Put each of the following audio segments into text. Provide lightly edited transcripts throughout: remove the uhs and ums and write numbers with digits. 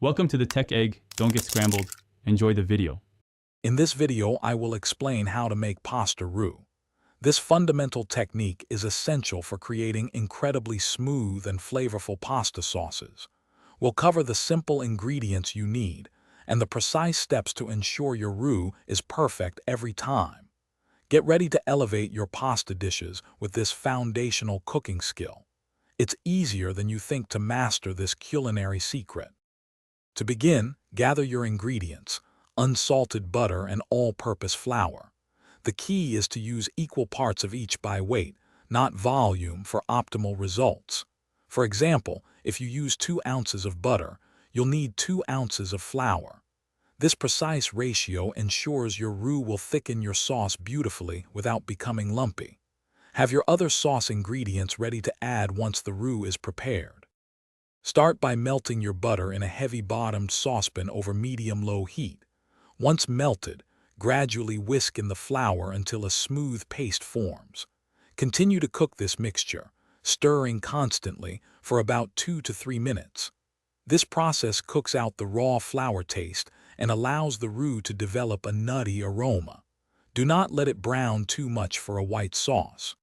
Welcome to the Tech Egg. Don't get scrambled. Enjoy the video. In this video, I will explain how to make pasta roux. This fundamental technique is essential for creating incredibly smooth and flavorful pasta sauces. We'll cover the simple ingredients you need and the precise steps to ensure your roux is perfect every time. Get ready to elevate your pasta dishes with this foundational cooking skill. It's easier than you think to master this culinary secret. To begin, gather your ingredients: unsalted butter and all-purpose flour. The key is to use equal parts of each by weight, not volume, for optimal results. For example, if you use 2 ounces of butter, you'll need 2 ounces of flour. This precise ratio ensures your roux will thicken your sauce beautifully without becoming lumpy. Have your other sauce ingredients ready to add once the roux is prepared. Start by melting your butter in a heavy-bottomed saucepan over medium-low heat. Once melted, gradually whisk in the flour until a smooth paste forms. Continue to cook this mixture, stirring constantly for about 2 to 3 minutes. This process cooks out the raw flour taste and allows the roux to develop a nutty aroma. Do not let it brown too much for a white sauce.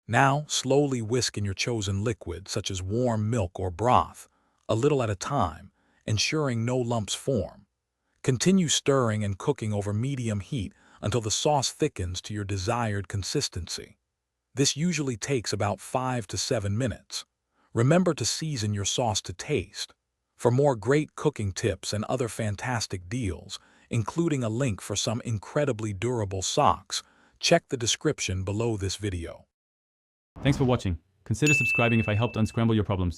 Now, slowly whisk in your chosen liquid, such as warm milk or broth, a little at a time, ensuring no lumps form. Continue stirring and cooking over medium heat until the sauce thickens to your desired consistency. This usually takes about 5 to 7 minutes. Remember to season your sauce to taste. For more great cooking tips and other fantastic deals, including a link for some incredibly durable socks, check the description below this video. Thanks for watching. Consider subscribing if I helped unscramble your problems.